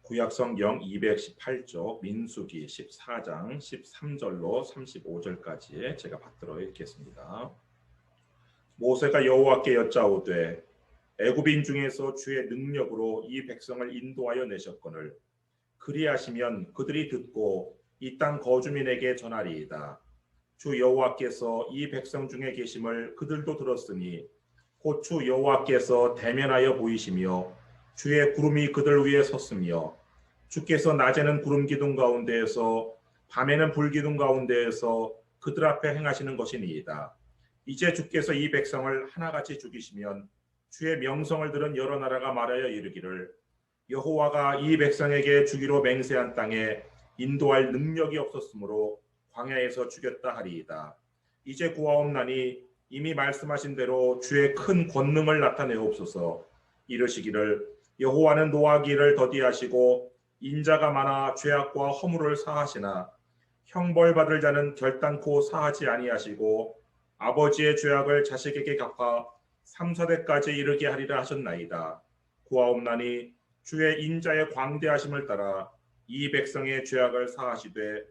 구약성경 218쪽 민수기 14장 13절로 35절까지 제가 받들어 읽겠습니다. 모세가 여호와께 여짜오되 애굽인 중에서 주의 능력으로 이 백성을 인도하여 내셨거늘 그리하시면 그들이 듣고 이 땅 거주민에게 전하리이다. 주 여호와께서 이 백성 중에 계심을 그들도 들었으니 곧 주 여호와께서 대면하여 보이시며 주의 구름이 그들 위에 섰으며 주께서 낮에는 구름 기둥 가운데에서 밤에는 불 기둥 가운데에서 그들 앞에 행하시는 것이니이다. 이제 주께서 이 백성을 하나같이 죽이시면 주의 명성을 들은 여러 나라가 말하여 이르기를 여호와가 이 백성에게 주기로 맹세한 땅에 인도할 능력이 없었으므로 광야에서 죽였다 하리이다. 이제 구하옵나니 이미 말씀하신 대로 주의 큰 권능을 나타내옵소서. 이르시기를 여호와는 노하기를 더디하시고 인자가 많아 죄악과 허물을 사하시나 형벌받을 자는 결단코 사하지 아니하시고 아버지의 죄악을 자식에게 갚아 3, 4대까지 이르게 하리라 하셨나이다. 구하옵나니 주의 인자의 광대하심을 따라 이 백성의 죄악을 사하시되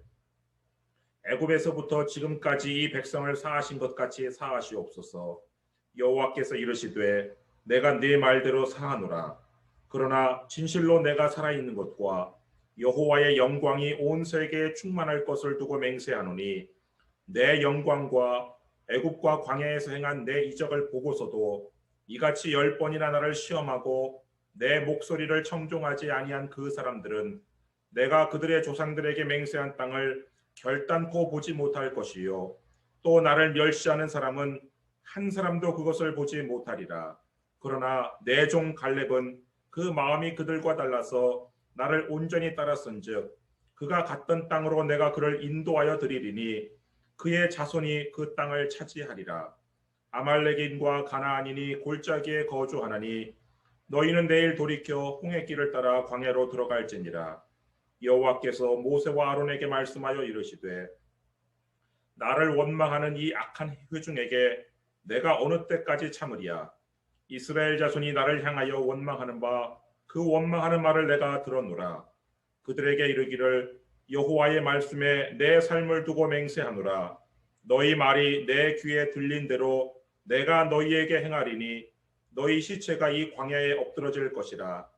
애굽에서부터 지금까지 이 백성을 사하신 것 같이 사하시옵소서. 여호와께서 이르시되 내가 네 말대로 사하노라. 그러나 진실로 내가 살아있는 것과 여호와의 영광이 온 세계에 충만할 것을 두고 맹세하노니 내 영광과 애굽과 광야에서 행한 내 이적을 보고서도 이같이 10번이나 나를 시험하고 내 목소리를 청종하지 아니한 그 사람들은 내가 그들의 조상들에게 맹세한 땅을 결단코 보지 못할 것이요 또 나를 멸시하는 사람은 한 사람도 그것을 보지 못하리라. 그러나 내 종 갈렙은 그 마음이 그들과 달라서 나를 온전히 따랐은즉 그가 갔던 땅으로 내가 그를 인도하여 드리리니 그의 자손이 그 땅을 차지하리라. 아말렉인과 가나안인이 골짜기에 거주하나니 너희는 내일 돌이켜 홍해길을 따라 광야로 들어갈지니라. 여호와께서 모세와 아론에게 말씀하여 이르시되 나를 원망하는 이 악한 회중에게 내가 어느 때까지 참으리야. 이스라엘 자손이 나를 향하여 원망하는 바 그 원망하는 말을 내가 들었노라. 그들에게 이르기를 여호와의 말씀에 내 삶을 두고 맹세하노라. 너희 말이 내 귀에 들린 대로 내가 너희에게 행하리니 너희 시체가 이 광야에 엎드러질 것이라.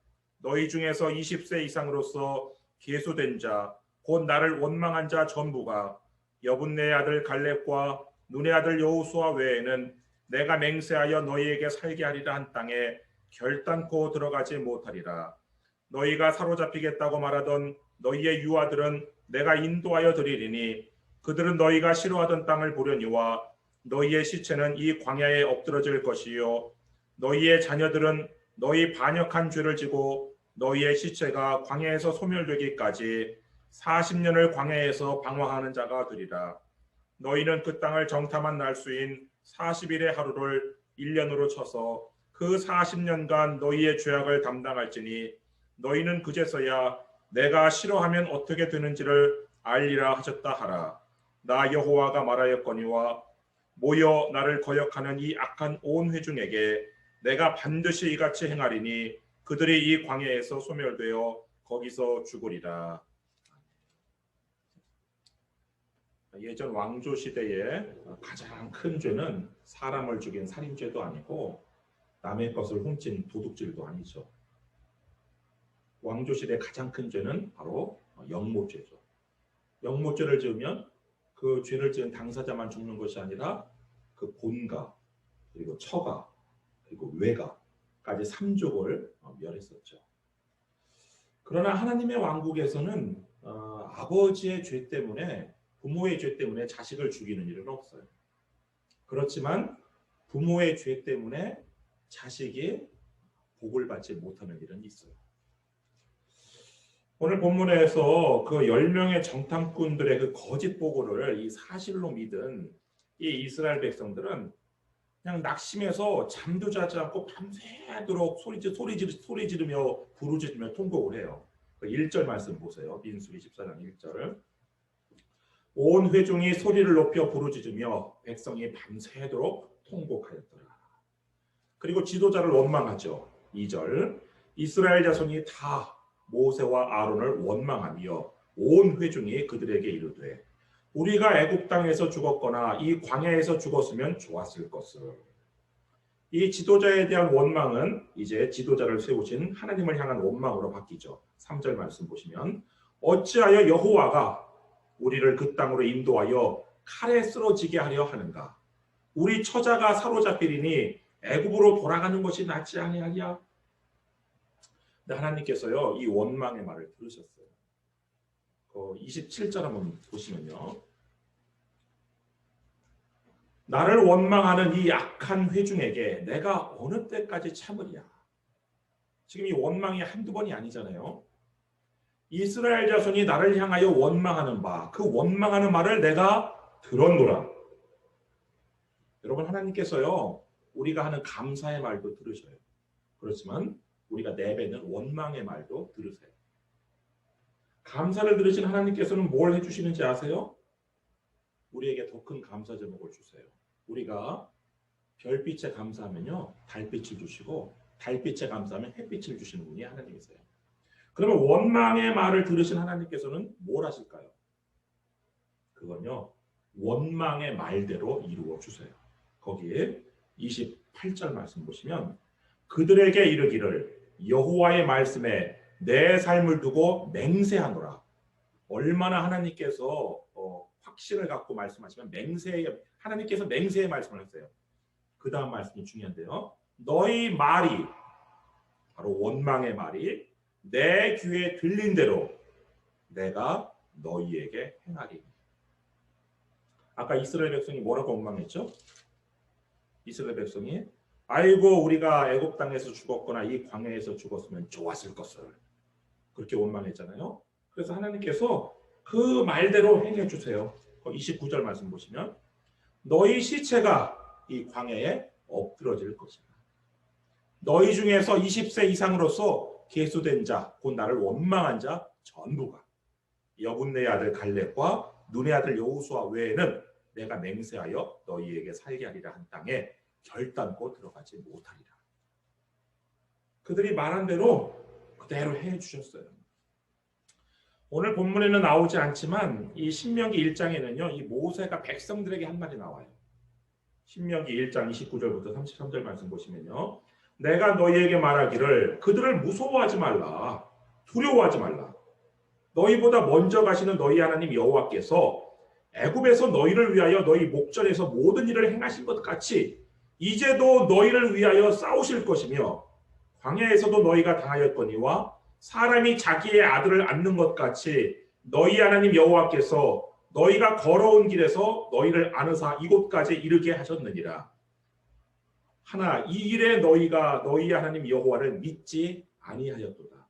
너희 중에서 20세 이상으로서 계수된 자 곧 나를 원망한 자 전부가 여분네의 아들 갈렙과 눈의 아들 여호수아 외에는 내가 맹세하여 너희에게 살게 하리라 한 땅에 결단코 들어가지 못하리라. 너희가 사로잡히겠다고 말하던 너희의 유아들은 내가 인도하여 드리리니 그들은 너희가 싫어하던 땅을 보려니와 너희의 시체는 이 광야에 엎드러질 것이요 너희의 자녀들은 너희 반역한 죄를 지고 너희의 시체가 광야에서 소멸되기까지 40년을 광야에서 방황하는 자가 되리라. 너희는 그 땅을 정탐한 날수인 40일의 하루를 1년으로 쳐서 그 40년간 너희의 죄악을 담당할지니 너희는 그제서야 내가 싫어하면 어떻게 되는지를 알리라 하셨다 하라. 나 여호와가 말하였거니와 모여 나를 거역하는 이 악한 온 회중에게 내가 반드시 이같이 행하리니 그들이 이 광야에서 소멸되어 거기서 죽으리라. 예전 왕조 시대에 가장 큰 죄는 사람을 죽인 살인죄도 아니고 남의 것을 훔친 도둑질도 아니죠. 왕조 시대 가장 큰 죄는 바로 영모죄죠. 영모죄를 지으면 그 죄를 지은 당사자만 죽는 것이 아니라 그 본가 그리고 처가 그리고 외가까지 3족을 멸했었죠. 그러나 하나님의 왕국에서는 아버지의 죄 때문에 부모의 죄 때문에 자식을 죽이는 일은 없어요. 그렇지만 부모의 죄 때문에 자식이 복을 받지 못하는 일은 있어요. 오늘 본문에서 그 10명의 정탐꾼들의 그 거짓 보고를 이 사실로 믿은 이 이스라엘 백성들은 그냥 낙심해서 잠도 자지 않고 밤새도록 소리 지르며 부르짖으며 통곡을 해요. 1절 말씀 보세요. 민수기 14장 1절. 온 회중이 소리를 높여 부르짖으며 백성이 밤새도록 통곡하였더라. 그리고 지도자를 원망하죠. 2절. 이스라엘 자손이 다 모세와 아론을 원망하며 온 회중이 그들에게 이르되 우리가 애굽 땅에서 죽었거나 이 광야에서 죽었으면 좋았을 것을. 이 지도자에 대한 원망은 이제 지도자를 세우신 하나님을 향한 원망으로 바뀌죠. 3절 말씀 보시면 어찌하여 여호와가 우리를 그 땅으로 인도하여 칼에 쓰러지게 하려 하는가. 우리 처자가 사로잡히리니 애굽으로 돌아가는 것이 낫지 아니하냐. 근데 하나님께서요 이 원망의 말을 들으셨어요. 27절 한번 보시면요. 나를 원망하는 이 악한 회중에게 내가 어느 때까지 참으랴. 지금 이 원망이 한두 번이 아니잖아요. 이스라엘 자손이 나를 향하여 원망하는 바, 그 원망하는 말을 내가 들었노라. 여러분 하나님께서요 우리가 하는 감사의 말도 들으셔요. 그렇지만 우리가 내뱉는 원망의 말도 들으세요. 감사를 들으신 하나님께서는 뭘 해주시는지 아세요? 우리에게 더 큰 감사 제목을 주세요. 우리가 별빛에 감사하면요 달빛을 주시고 달빛에 감사하면 햇빛을 주시는 분이 하나님이세요. 그러면 원망의 말을 들으신 하나님께서는 뭘 하실까요? 그건요 원망의 말대로 이루어 주세요. 거기에 28절 말씀 보시면 그들에게 이르기를 여호와의 말씀에 내 삶을 두고 맹세하노라. 얼마나 하나님께서 확신을 갖고 말씀하시면 하나님께서 맹세의 말씀을 했어요. 그 다음 말씀이 중요한데요. 너희 말이 바로 원망의 말이 내 귀에 들린 대로 내가 너희에게 행하리니. 아까 이스라엘 백성이 뭐라고 원망했죠? 이스라엘 백성이 아이고 우리가 애굽 땅에서 죽었거나 이 광야에서 죽었으면 좋았을 것을 그렇게 원망했잖아요. 그래서 하나님께서 그 말대로 행해 주세요. 29절 말씀 보시면 너희 시체가 이 광야에 엎드러질 것이다. 너희 중에서 20세 이상으로서 계수된 자, 곧 나를 원망한 자 전부가 여분네의 아들 갈렙과 눈의 아들 여호수아 외에는 내가 맹세하여 너희에게 살게 하리라 한 땅에 결단코 들어가지 못하리라. 그들이 말한 대로 그대로 해 주셨어요. 오늘 본문에는 나오지 않지만 이 신명기 1장에는요. 이 모세가 백성들에게 한 말이 나와요. 신명기 1장 29절부터 33절 말씀 보시면요. 내가 너희에게 말하기를 그들을 무서워하지 말라. 두려워하지 말라. 너희보다 먼저 가시는 너희 하나님 여호와께서 애굽에서 너희를 위하여 너희 목전에서 모든 일을 행하신 것 같이 이제도 너희를 위하여 싸우실 것이며 광야에서도 너희가 당하였거니와 사람이 자기의 아들을 안는 것 같이 너희 하나님 여호와께서 너희가 걸어온 길에서 너희를 안으사 이곳까지 이르게 하셨느니라. 하나 이 일에 너희가 너희 하나님 여호와를 믿지 아니하였도다.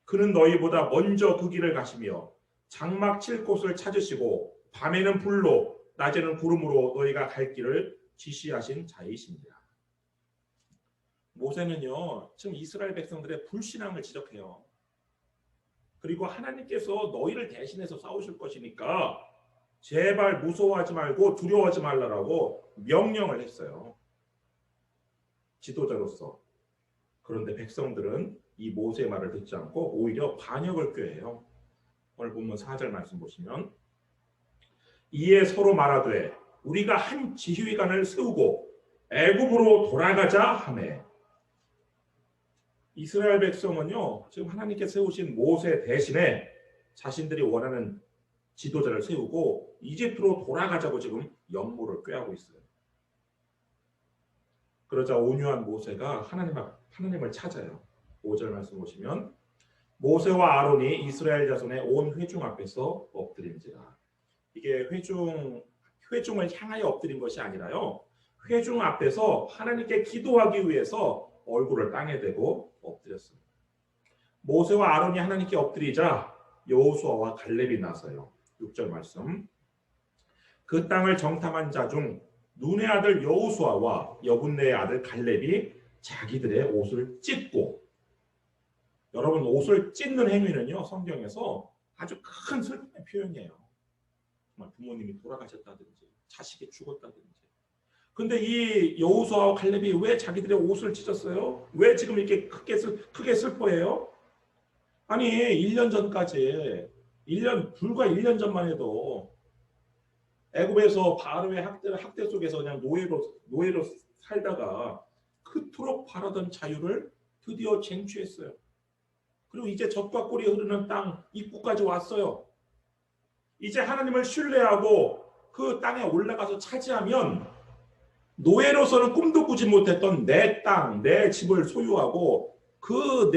그는 너희보다 먼저 그 길을 가시며 장막 칠 곳을 찾으시고 밤에는 불로 낮에는 구름으로 너희가 갈 길을 지시하신 자이십니다. 모세는요 지금 이스라엘 백성들의 불신앙을 지적해요. 그리고 하나님께서 너희를 대신해서 싸우실 것이니까 제발 무서워하지 말고 두려워하지 말라라고 명령을 했어요. 지도자로서. 그런데 백성들은 이 모세의 말을 듣지 않고 오히려 반역을 꾀해요. 오늘 본문 4절 말씀 보시면 이에 서로 말하되 우리가 한 지휘관을 세우고 애굽으로 돌아가자 하매. 이스라엘 백성은요 지금 하나님께 세우신 모세 대신에 자신들이 원하는 지도자를 세우고 이집트로 돌아가자고 지금 역모를 꾀하고 있어요. 그러자 온유한 모세가 하나님을 찾아요. 5절 말씀 보시면 모세와 아론이 이스라엘 자손의 온 회중 앞에서 엎드린지라. 이게 회중을 향하여 엎드린 것이 아니라요. 회중 앞에서 하나님께 기도하기 위해서 얼굴을 땅에 대고 엎드렸어요. 모세와 아론이 하나님께 엎드리자 여호수아와 갈렙이 나서요. 6절 말씀. 그 땅을 정탐한 자 중 눈의 아들 여호수아와 여분네의 아들 갈렙이 자기들의 옷을 찢고. 여러분 옷을 찢는 행위는요 성경에서 아주 큰 슬픔의 표현이에요. 정말 부모님이 돌아가셨다든지 자식이 죽었다든지. 근데 이 여호수아와 갈렙이 왜 자기들의 옷을 찢었어요? 왜 지금 이렇게 크게 슬퍼해요? 아니 1년 전까지 불과 1년 전만 해도 애굽에서 바로의 학대 속에서 그냥 노예로 살다가 그토록 바라던 자유를 드디어 쟁취했어요. 그리고 이제 젖과 꿀이 흐르는 땅 입구까지 왔어요. 이제 하나님을 신뢰하고 그 땅에 올라가서 차지하면 노예로서는 꿈도 꾸지 못했던 내 땅, 내 집을 소유하고 그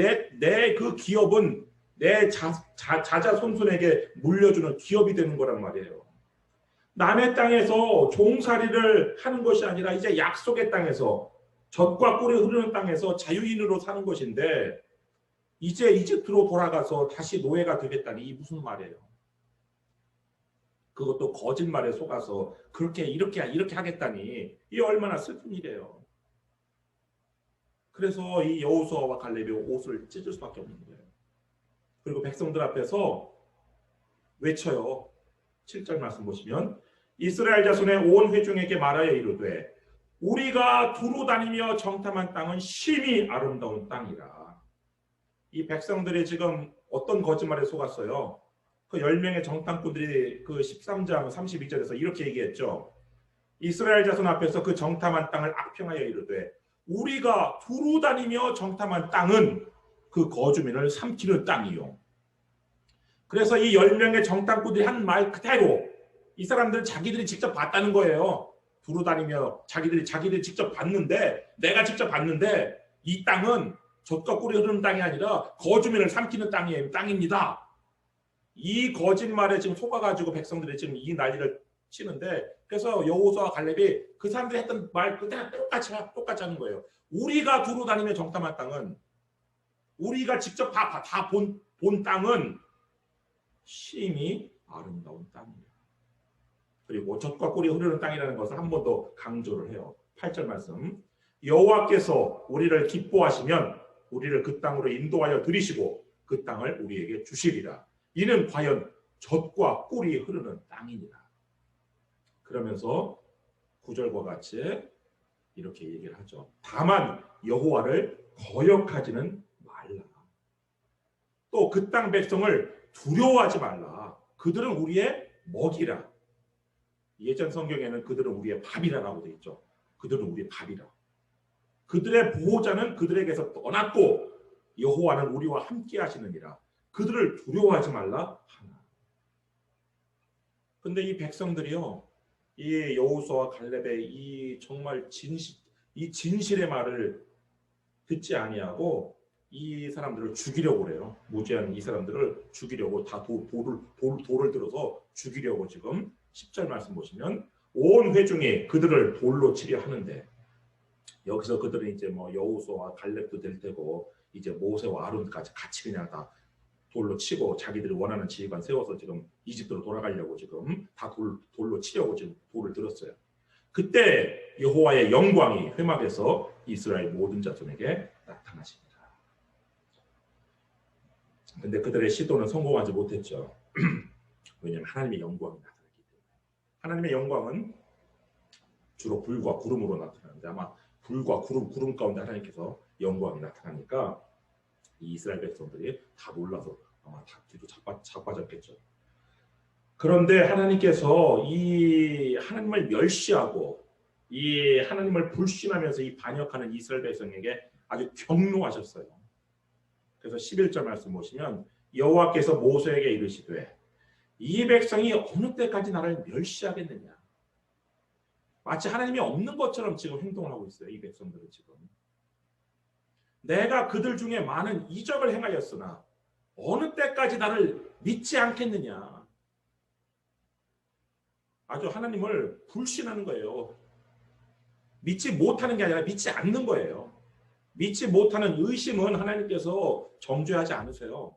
기업은 내 자손에게 물려주는 기업이 되는 거란 말이에요. 남의 땅에서 종살이를 하는 것이 아니라 이제 약속의 땅에서 젖과 꿀이 흐르는 땅에서 자유인으로 사는 것인데 이제 이집트로 돌아가서 다시 노예가 되겠다니 이 무슨 말이에요? 그것도 거짓말에 속아서 이렇게 하겠다니 이 얼마나 슬픈 일이에요. 그래서 이 여호수아와 갈렙이 옷을 찢을 수밖에 없는 거예요. 그리고 백성들 앞에서 외쳐요. 7절 말씀 보시면 이스라엘 자손의 온 회중에게 말하여 이르되 우리가 두루 다니며 정탐한 땅은 심히 아름다운 땅이라. 이 백성들이 지금 어떤 거짓말에 속았어요? 그 10명의 정탐꾼들이 그 13장 32절에서 이렇게 얘기했죠. 이스라엘 자손 앞에서 그 정탐한 땅을 악평하여 이르되 우리가 두루 다니며 정탐한 땅은 그 거주민을 삼키는 땅이요. 그래서 이 10명의 정탐꾼들이 한 말 그대로 이 사람들은 자기들이 직접 봤다는 거예요. 두루 다니며 자기들이 직접 봤는데 내가 직접 봤는데 이 땅은 젖과 꿀이 흐르는 땅이 아니라 거주민을 삼키는 땅입니다. 이 거짓말에 지금 속아가지고 백성들이 지금 이 난리를 치는데 그래서 여호수아와 갈렙이 그 사람들이 했던 말 그대로 똑같이 하는 거예요. 우리가 두루 다니며 정탐한 땅은 우리가 직접 다 본 땅은 심히 아름다운 땅이에요. 그리고 젖과 꿀이 흐르는 땅이라는 것을 한 번 더 강조를 해요. 8절 말씀 여호와께서 우리를 기뻐하시면 우리를 그 땅으로 인도하여 들이시고 그 땅을 우리에게 주시리라. 이는 과연 젖과 꿀이 흐르는 땅이니라. 그러면서 9절과 같이 이렇게 얘기를 하죠. 다만 여호와를 거역하지는 말라. 또 그 땅 백성을 두려워하지 말라. 그들은 우리의 먹이라. 예전 성경에는 그들은 우리의 밥이라고 되어 있죠. 그들은 우리의 밥이라. 그들의 보호자는 그들에게서 떠났고 여호와는 우리와 함께 하시느니라. 그들을 두려워하지 말라 하나. 근데 이 백성들이요, 이 여호수아와 갈렙의 이 정말 진실의 말을 듣지 아니하고 이 사람들을 죽이려고 그래요. 무지한 이 사람들을 죽이려고 다 돌을 들어서 죽이려고 지금 10절 말씀 보시면 온 회중이 그들을 돌로 치려 하는데 여기서 그들은 이제 뭐 여호수아와 갈렙도 될 테고 이제 모세와 아론까지 같이 그냥 다 돌로 치고 자기들이 원하는 지휘관 세워서 지금 이집트로 돌아가려고 지금 다 돌로 치려고 지금 돌을 들었어요. 그때 여호와의 영광이 회막에서 이스라엘 모든 자손에게 나타나십니다. 근데 그들의 시도는 성공하지 못했죠. 왜냐하면 하나님의 영광이 나타났기 때문에. 하나님의 영광은 주로 불과 구름으로 나타나는데 아마 불과 구름 가운데 하나님께서 영광이 나타나니까 이 이스라엘 백성들이 다 놀라서 아마 다 뒤로 자빠졌겠죠. 그런데 하나님께서 이 하나님을 멸시하고 이 하나님을 불신하면서 이 반역하는 이스라엘 백성에게 아주 경노하셨어요. 그래서 11절 말씀 보시면 여호와께서 모세에게 이르시되 이 백성이 어느 때까지 나를 멸시하겠느냐. 마치 하나님이 없는 것처럼 지금 행동을 하고 있어요. 이 백성들은 지금. 내가 그들 중에 많은 이적을 행하였으나 어느 때까지 나를 믿지 않겠느냐. 아주 하나님을 불신하는 거예요. 믿지 못하는 게 아니라 믿지 않는 거예요. 믿지 못하는 의심은 하나님께서 정죄하지 않으세요.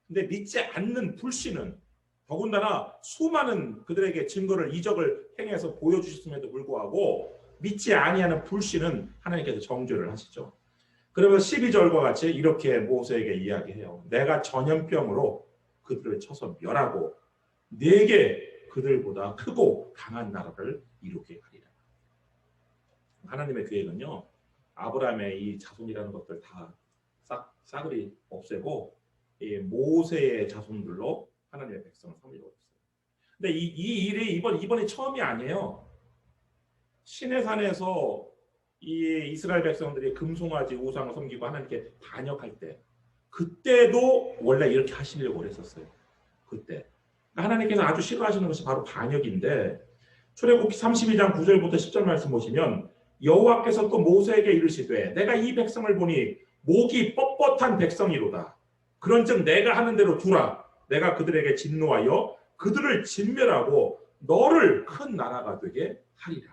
근데 믿지 않는 불신은 더군다나 수많은 그들에게 증거를 이적을 행해서 보여주셨음에도 불구하고 믿지 아니하는 불신은 하나님께서 정죄를 하시죠. 그러면 12절과 같이 이렇게 모세에게 이야기해요. 내가 전염병으로 그들을 쳐서 멸하고 내게 그들보다 크고 강한 나라를 이루게 하리라. 하나님의 계획은요. 아브라함의 이 자손이라는 것들 다 싸그리 없애고 이 모세의 자손들로 하나님의 백성을 섬기고 있어요. 근데 이 일이 이번이 처음이 아니에요. 시내산에서 이 이스라엘 백성들이 금송아지 우상을 섬기고 하나님께 반역할 때, 그때도 원래 이렇게 하시려고 했었어요. 그때 하나님께서 아주 싫어하시는 것이 바로 반역인데, 출애굽기 32장 9절부터 10절 말씀 보시면 여호와께서 또 모세에게 이르시되 내가 이 백성을 보니 목이 뻣뻣한 백성이로다. 그런즉 내가 하는 대로 두라. 내가 그들에게 진노하여 그들을 진멸하고 너를 큰 나라가 되게 하리라.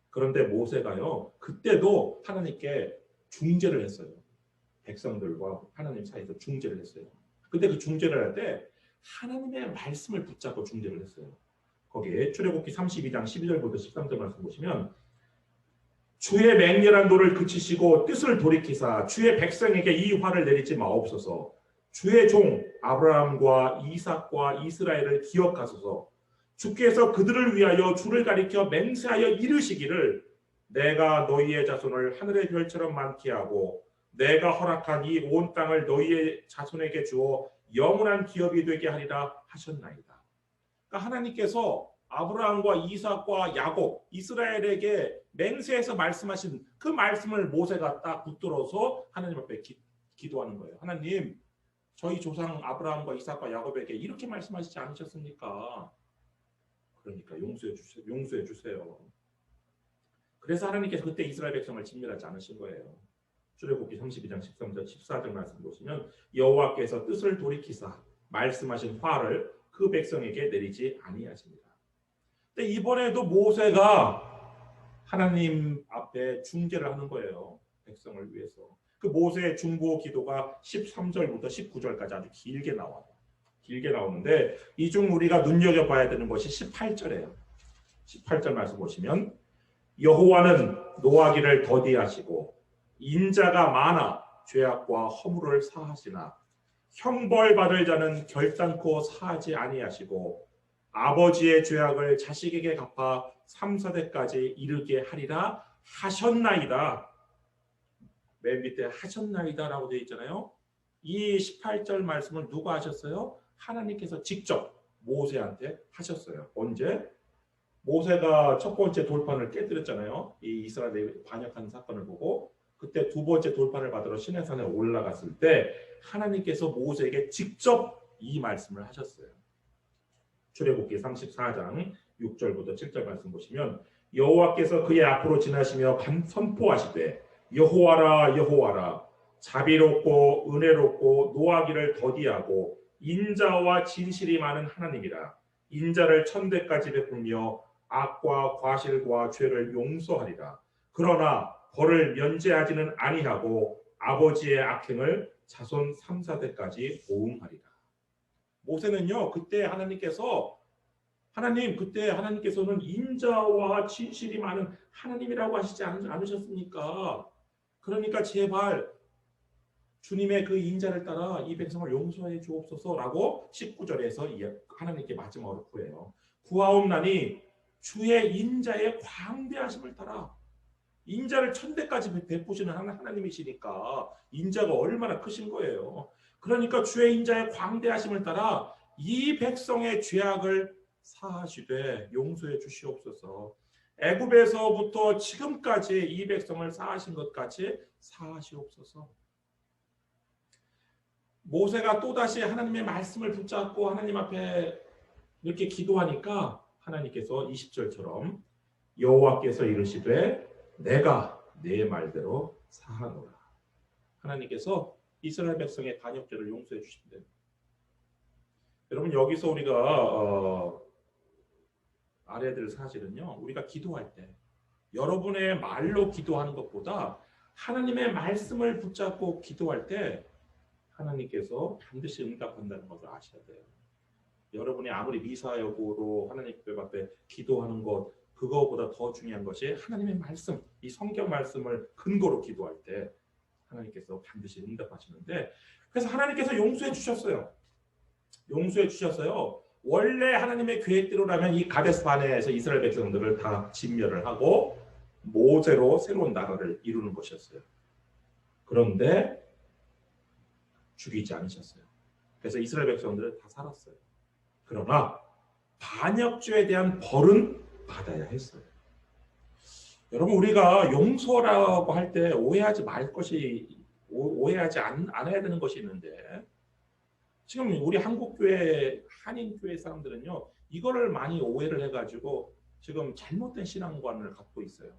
그런데 모세가요, 그때도 하나님께 중재를 했어요. 백성들과 하나님 사이에서 중재를 했어요. 근데 그 중재를 할 때 하나님의 말씀을 붙잡고 중재를 했어요. 거기에 출애굽기 32장 12절부터 13절 말씀 보시면 주의 맹렬한 노를 그치시고 뜻을 돌이키사 주의 백성에게 이 화를 내리지 마옵소서. 주의 종 아브라함과 이삭과 이스라엘을 기억하소서. 주께서 그들을 위하여 주를 가리켜 맹세하여 이르시기를 내가 너희의 자손을 하늘의 별처럼 많게 하고 내가 허락한 이 온 땅을 너희의 자손에게 주어 영원한 기업이 되게 하리라 하셨나이다. 그러니까 하나님께서 아브라함과 이삭과 야곱, 이스라엘에게 맹세해서 말씀하신 그 말씀을 모세가 딱 붙들어서 하나님 앞에 기도하는 거예요. 하나님, 저희 조상 아브라함과 이삭과 야곱에게 이렇게 말씀하시지 않으셨습니까? 그러니까 용서해 주세요. 그래서 하나님께서 그때 이스라엘 백성을 진멸하지 않으신 거예요. 출애굽기 32장 13절 14절 말씀 보시면 여호와께서 뜻을 돌이키사 말씀하신 화를 그 백성에게 내리지 아니하십니다. 근데 이번에도 모세가 하나님 앞에 중재를 하는 거예요. 백성을 위해서. 그 모세의 중보 기도가 13절부터 19절까지 아주 길게 나와요. 길게 나오는데 이 중 우리가 눈여겨봐야 되는 것이 18절이에요. 18절 말씀 보시면 여호와는 노하기를 더디하시고 인자가 많아 죄악과 허물을 사하시나 형벌받을 자는 결단코 사하지 아니하시고 아버지의 죄악을 자식에게 갚아 3, 4대까지 이르게 하리라 하셨나이다. 맨 밑에 하셨나이다라고 되어 있잖아요. 이 18절 말씀을 누가 하셨어요? 하나님께서 직접 모세한테 하셨어요. 언제? 모세가 첫 번째 돌판을 깨뜨렸잖아요. 이 이스라엘의 반역한 사건을 보고 그때 두 번째 돌판을 받으러 시내산에 올라갔을 때 하나님께서 모세에게 직접 이 말씀을 하셨어요. 출애굽기 34장 6절부터 7절 말씀 보시면 여호와께서 그의 앞으로 지나시며 선포하시되 여호와라 여호와라 자비롭고 은혜롭고 노하기를 더디하고 인자와 진실이 많은 하나님이라. 인자를 천대까지 베풀며 악과 과실과 죄를 용서하리라. 그러나 벌을 면제하지는 아니하고 아버지의 악행을 자손 3, 4대까지 보응하리라. 모세는요, 그때 하나님께서는 인자와 진실이 많은 하나님이라고 하시지 않으셨습니까? 그러니까 제발 주님의 그 인자를 따라 이 백성을 용서해 주옵소서라고 19절에서 하나님께 마지막으로 구해요. 구하옵나니 주의 인자의 광대하심을 따라. 인자를 천대까지 베푸시는 하나님이시니까 인자가 얼마나 크신 거예요. 그러니까 주의 인자의 광대하심을 따라 이 백성의 죄악을 사하시되 용서해 주시옵소서. 애굽에서부터 지금까지 이 백성을 사하신 것 같이 사하시옵소서. 모세가 또다시 하나님의 말씀을 붙잡고 하나님 앞에 이렇게 기도하니까 하나님께서 20절처럼 여호와께서 이르시되 내가 내 말대로 사하노라. 하나님께서 이스라엘 백성의 반역죄를 용서해 주신대요. 여러분 여기서 우리가 알아야 될 사실은요. 우리가 기도할 때 여러분의 말로 기도하는 것보다 하나님의 말씀을 붙잡고 기도할 때 하나님께서 반드시 응답한다는 것을 아셔야 돼요. 여러분이 아무리 미사여구로 하나님 앞에 기도하는 것 그거보다 더 중요한 것이 하나님의 말씀, 이 성경 말씀을 근거로 기도할 때 하나님께서 반드시 응답하시는데 그래서 하나님께서 용서해 주셨어요. 용서해 주셨어요. 원래 하나님의 계획대로라면 이 가데스 바네아에서 이스라엘 백성들을 다 진멸을 하고 모세로 새로운 나라를 이루는 것이었어요. 그런데 죽이지 않으셨어요. 그래서 이스라엘 백성들은 다 살았어요. 그러나 반역죄에 대한 벌은 받아야 했어요. 여러분, 우리가 용서라고 할 때 오해하지 말 것이 오해하지 않아야 되는 것이 있는데, 지금 우리 한국교회 한인교회 사람들은요 이거를 많이 오해를 해가지고 지금 잘못된 신앙관을 갖고 있어요.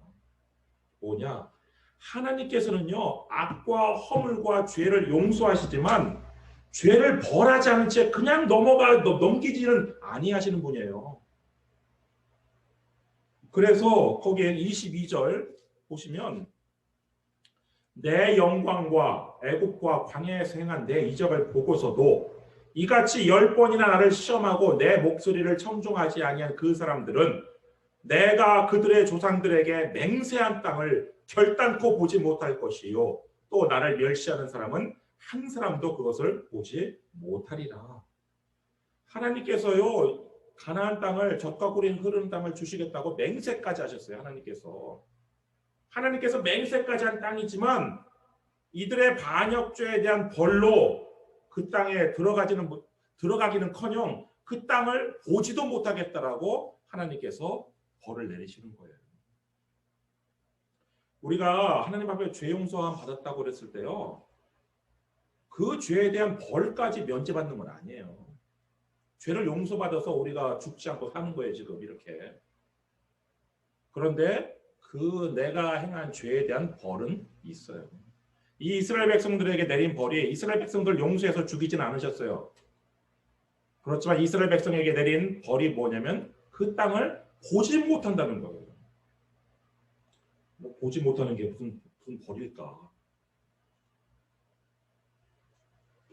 뭐냐, 하나님께서는요 악과 허물과 죄를 용서하시지만 죄를 벌하지 않은 채 그냥 넘기지는 아니하시는 분이에요. 그래서 거기에 22절 보시면 내 영광과 애국과 광야에서 행한 내 이적을 보고서도 이같이 10번이나 나를 시험하고 내 목소리를 청종하지 아니한 그 사람들은 내가 그들의 조상들에게 맹세한 땅을 결단코 보지 못할 것이요 또 나를 멸시하는 사람은 한 사람도 그것을 보지 못하리라. 하나님께서요 가나안 땅을 젖과 꿀이 흐르는 땅을 주시겠다고 맹세까지 하셨어요. 하나님께서 맹세까지 한 땅이지만 이들의 반역죄에 대한 벌로 그 땅에 들어가기는커녕 그 땅을 보지도 못하겠다라고 하나님께서 벌을 내리시는 거예요. 우리가 하나님 앞에 죄 용서함 받았다고 그랬을 때요, 그 죄에 대한 벌까지 면제받는 건 아니에요. 죄를 용서받아서 우리가 죽지 않고 사는 거예요, 지금 이렇게. 그런데 그 내가 행한 죄에 대한 벌은 있어요. 이 이스라엘 백성들에게 내린 벌이 이스라엘 백성들 용서해서 죽이진 않으셨어요. 그렇지만 이스라엘 백성에게 내린 벌이 뭐냐면 그 땅을 보지 못한다는 거예요. 뭐 보지 못하는 게 무슨 벌일까?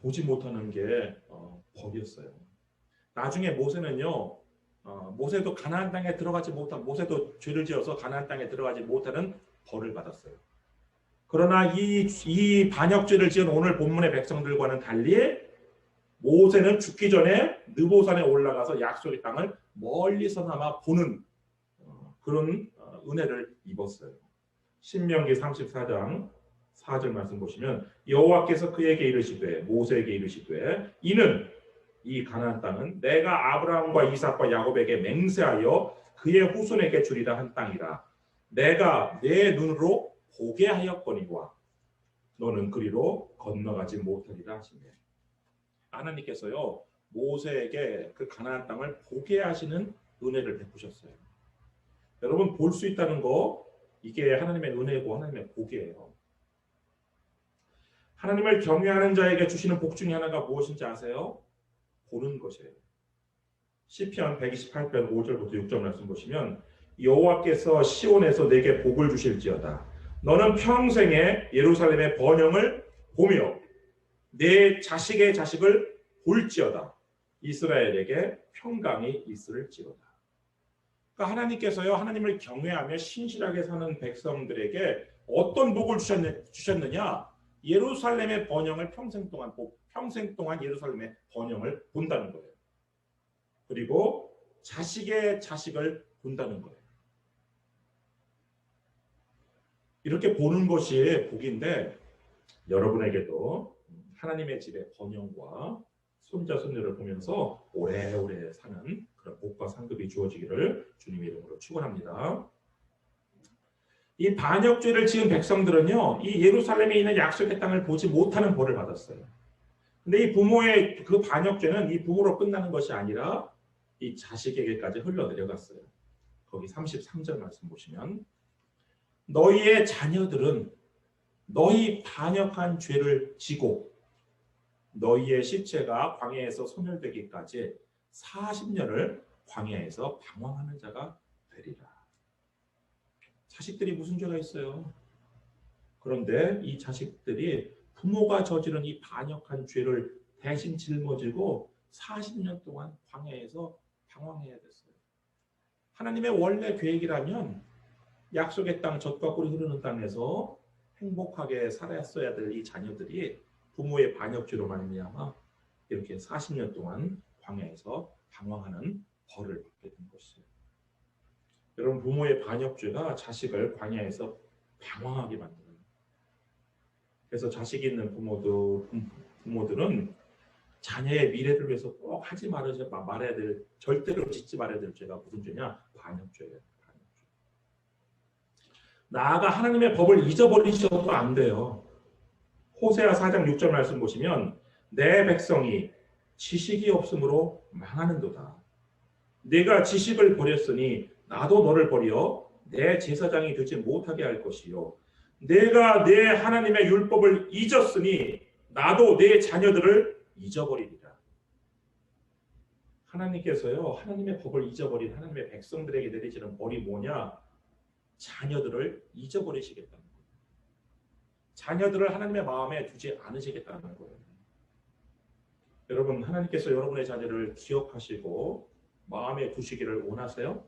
보지 못하는 게 벌이었어요. 나중에 모세는요, 모세도 가나안 땅에 들어가지 못한, 모세도 죄를 지어서 가나안 땅에 들어가지 못하는 벌을 받았어요. 그러나 이 반역죄를 지은 오늘 본문의 백성들과는 달리 모세는 죽기 전에 느보산에 올라가서 약속의 땅을 멀리서나마 보는 그런 은혜를 입었어요. 신명기 34장 4절 말씀 보시면 여호와께서 그에게 이르시되 모세에게 이르시되 이는 이 가나안 땅은 내가 아브라함과 이삭과 야곱에게 맹세하여 그의 후손에게 주리라 한 땅이라. 내가 내 눈으로 보게 하였거니와 너는 그리로 건너가지 못하리라 하시며, 하나님께서요 모세에게 그 가나안 땅을 보게 하시는 은혜를 베푸셨어요. 여러분, 볼 수 있다는 거, 이게 하나님의 은혜고 하나님의 복이에요. 하나님을 경외하는 자에게 주시는 복 중에 하나가 무엇인지 아세요? 보는 것이에요. 시편 128편 5절부터 6절 말씀 보시면 여호와께서 시온에서 내게 복을 주실지어다. 너는 평생에 예루살렘의 번영을 보며 내 자식의 자식을 볼지어다. 이스라엘에게 평강이 있을지어다. 그러니까 하나님께서요 하나님을 경외하며 신실하게 사는 백성들에게 어떤 복을 주셨느냐? 예루살렘의 번영을 평생 동안 예루살렘의 번영을 본다는 거예요. 그리고 자식의 자식을 본다는 거예요. 이렇게 보는 것이 복인데, 여러분에게도 하나님의 집의 번영과 손자 손녀를 보면서 오래오래 사는 그런 복과 상급이 주어지기를 주님의 이름으로 축원합니다. 이 반역죄를 지은 백성들은요 이 예루살렘에 있는 약속의 땅을 보지 못하는 벌을 받았어요. 근데 이 부모의 그 반역죄는 이 부모로 끝나는 것이 아니라 이 자식에게까지 흘러내려갔어요. 거기 33절 말씀 보시면 너희의 자녀들은 너희 반역한 죄를 지고 너희의 시체가 광야에서 소멸되기까지 40년을 광야에서 방황하는 자가 되리라. 자식들이 무슨 죄가 있어요? 그런데 이 자식들이 부모가 저지른 이 반역한 죄를 대신 짊어지고 40년 동안 광야에서 방황해야 됐어요. 하나님의 원래 계획이라면 약속의 땅, 젖과 꿀이 흐르는 땅에서 행복하게 살았어야 될 이 자녀들이 부모의 반역죄로 말미암아 이렇게 40년 동안 광야에서 방황하는 벌을 받게 된 것이에요. 여러분, 부모의 반역죄가 자식을 광야에서 방황하게 만드는, 그래서 자식 있는 부모도 부모들은 자녀의 미래를 위해서 꼭 하지 말아야 될, 절대로 짓지 말아야 될 죄가 무슨 죄냐? 반역죄예요. 반역죄. 나아가 하나님의 법을 잊어버리셔도 안 돼요. 호세아 4장 6절 말씀 보시면 내 백성이 지식이 없으므로 망하는도다. 내가 지식을 버렸으니 나도 너를 버려 내 제사장이 되지 못하게 할 것이요. 내가 내 하나님의 율법을 잊었으니 나도 내 자녀들을 잊어버리리라. 하나님께서요, 하나님의 법을 잊어버린 하나님의 백성들에게 내리시는 벌이 뭐냐? 자녀들을 잊어버리시겠다는 거예요. 자녀들을 하나님의 마음에 두지 않으시겠다는 거예요. 여러분, 하나님께서 여러분의 자녀를 기억하시고 마음에 두시기를 원하세요?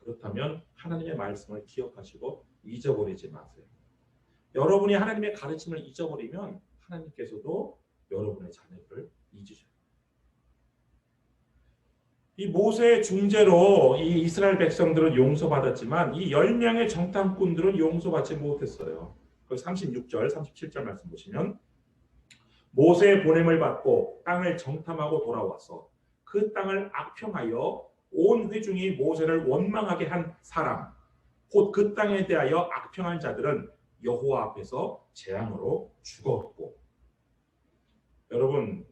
그렇다면 하나님의 말씀을 기억하시고 잊어버리지 마세요. 여러분이 하나님의 가르침을 잊어버리면 하나님께서도 여러분의 자녀를 잊으셔요. 이 모세의 중재로 이 이스라엘 백성들은 용서받았지만 이 10명의 정탐꾼들은 용서받지 못했어요. 그 36절, 37절 말씀 보시면 모세의 보냄을 받고 땅을 정탐하고 돌아와서 그 땅을 악평하여 온 회중이 모세를 원망하게 한 사람, 곧 그 땅에 대하여 악평한 자들은 여호와 앞에서 재앙으로 죽었고. 여러분,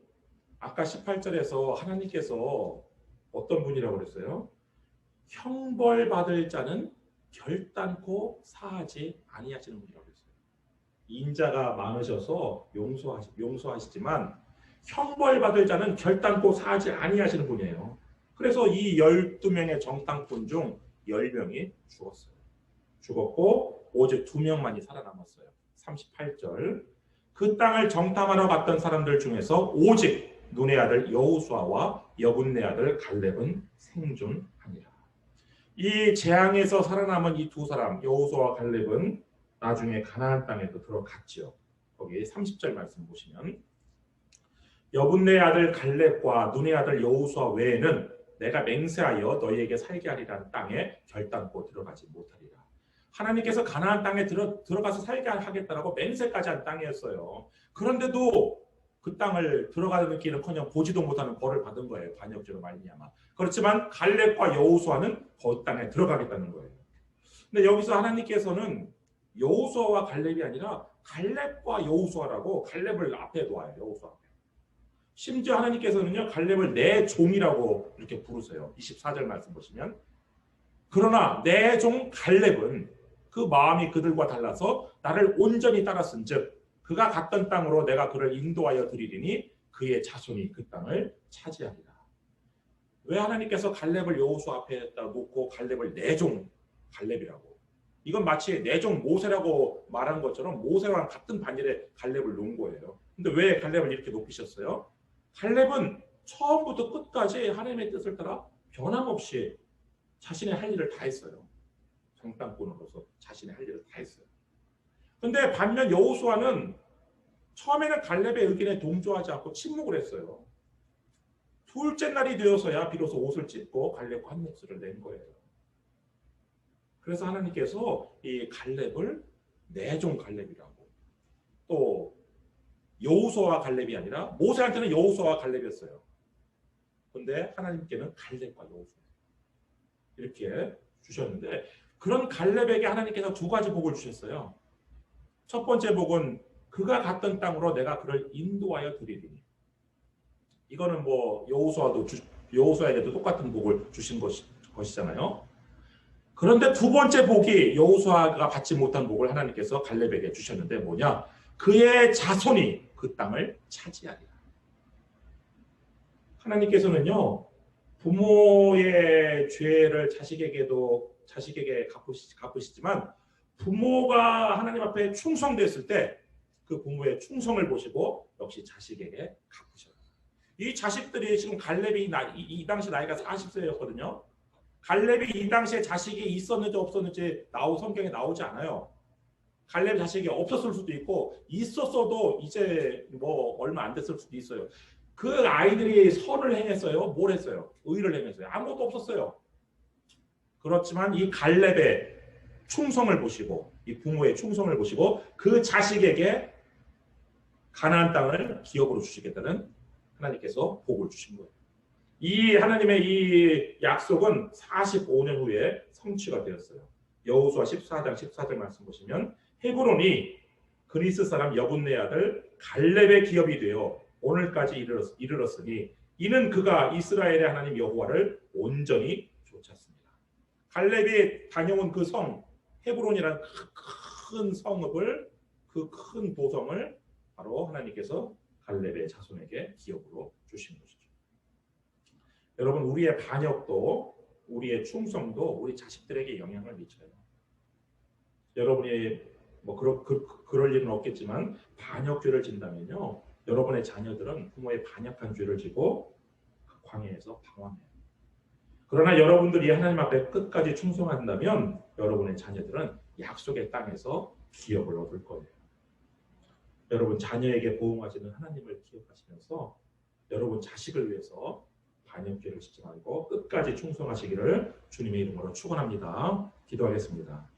아까 18절에서 하나님께서 어떤 분이라고 그랬어요? 형벌 받을 자는 결단코 사하지 아니하시는 분이라고 그랬어요. 인자가 많으셔서 용서하시지만 형벌 받을 자는 결단코 사하지 아니하시는 분이에요. 그래서 이 12명의 정탐꾼 중 10명이 죽었고 오직 2명만이 살아남았어요. 38절 그 땅을 정탐하러 갔던 사람들 중에서 오직 눈의 아들 여호수아와 여분네 아들 갈렙은 생존하니라. 이 재앙에서 살아남은 이 두 사람 여호수아와 갈렙은 나중에 가나안 땅에도 들어갔지요. 거기 30절 말씀 보시면 여분네 아들 갈렙과 눈의 아들 여호수아 외에는 내가 맹세하여 너희에게 살게 하리라는 땅에 결단코 들어가지 못하리라. 하나님께서 가나안 땅에 들어가서 살게 하겠다라고 맹세까지 한 땅이었어요. 그런데도 그 땅을 들어가는 길은커녕 보지도 못하는 벌을 받은 거예요. 반역죄로 말미암아. 그렇지만 갈렙과 여호수아는 그 땅에 들어가겠다는 거예요. 근데 여기서 하나님께서는 여호수아와 갈렙이 아니라 갈렙과 여호수아라고 갈렙을 앞에 둬요. 여호수아 앞에. 심지어 하나님께서는요 갈렙을 내 종이라고 이렇게 부르세요. 24절 말씀 보시면 그러나 내 종 갈렙은 그 마음이 그들과 달라서 나를 온전히 따랐은즉 그가 갔던 땅으로 내가 그를 인도하여 드리리니 그의 자손이 그 땅을 차지하리라. 왜 하나님께서 갈렙을 여호수아 앞에다 놓고 갈렙을 내 종 갈렙이라고? 이건 마치 내 종 모세라고 말한 것처럼 모세랑 같은 반열에 갈렙을 놓은 거예요. 근데 왜 갈렙을 이렇게 높이셨어요? 갈렙은 처음부터 끝까지 하나님의 뜻을 따라 변함없이 자신의 할 일을 다 했어요. 정탐꾼으로서 자신의 할 일을 다 했어요. 근데 반면 여호수아는 처음에는 갈렙의 의견에 동조하지 않고 침묵을 했어요. 둘째 날이 되어서야 비로소 옷을 찢고 갈렙과 한 목소리를 낸 거예요. 그래서 하나님께서 이 갈렙을 내 종 갈렙이라고, 또 여호수아와 갈렙이 아니라 모세한테는 여호수아와 갈렙이었어요. 그런데 하나님께는 갈렙과 여호수아 이렇게 주셨는데 그런 갈렙에게 하나님께서 두 가지 복을 주셨어요. 첫 번째 복은 그가 갔던 땅으로 내가 그를 인도하여 드리리니. 이거는 뭐 여호수아에게도 똑같은 복을 주신 것이잖아요. 그런데 두 번째 복이 여호수아가 받지 못한 복을 하나님께서 갈렙에게 주셨는데 뭐냐? 그의 자손이 그 땅을 차지하리라. 하나님께서는요 부모의 죄를 자식에게 갚으시지만 부모가 하나님 앞에 충성됐을 때 그 부모의 충성을 보시고 역시 자식에게 갚으셔요. 이 자식들이 지금 갈렙이 이 당시 나이가 40세였거든요. 갈렙이 이 당시에 자식이 있었는지 없었는지 성경에 나오지 않아요. 갈렙 자식이 없었을 수도 있고 있었어도 이제 뭐 얼마 안 됐을 수도 있어요. 그 아이들이 선을 행했어요? 뭘 했어요? 의를 행했어요? 아무것도 없었어요. 그렇지만 이 갈렙의 충성을 보시고 이 부모의 충성을 보시고 그 자식에게 가나안 땅을 기업으로 주시겠다는 하나님께서 복을 주신 거예요. 이 하나님의 이 약속은 45년 후에 성취가 되었어요. 여호수아 14장 14절 말씀 보시면 헤브론이 그리스 사람 여분네 아들 갈렙의 기업이 되어 오늘까지 이르렀으니 이는 그가 이스라엘의 하나님 여호와를 온전히 쫓았습니다. 갈렙이 다녀온 그 성 헤브론이라는 큰 성읍을 그 큰 도성을 바로 하나님께서 갈렙의 자손에게 기업으로 주신 것이죠. 여러분 우리의 반역도 우리의 충성도 우리 자식들에게 영향을 미쳐요. 여러분이 뭐 그럴 일은 없겠지만 반역죄를 진다면요. 여러분의 자녀들은 부모의 반역한 죄를 지고 광야에서 방황해요. 그러나 여러분들이 하나님 앞에 끝까지 충성한다면 여러분의 자녀들은 약속의 땅에서 기업을 얻을 거예요. 여러분 자녀에게 보응하시는 하나님을 기억하시면서 여러분 자식을 위해서 반역죄를 짓지 말고 끝까지 충성하시기를 주님의 이름으로 축원합니다. 기도하겠습니다.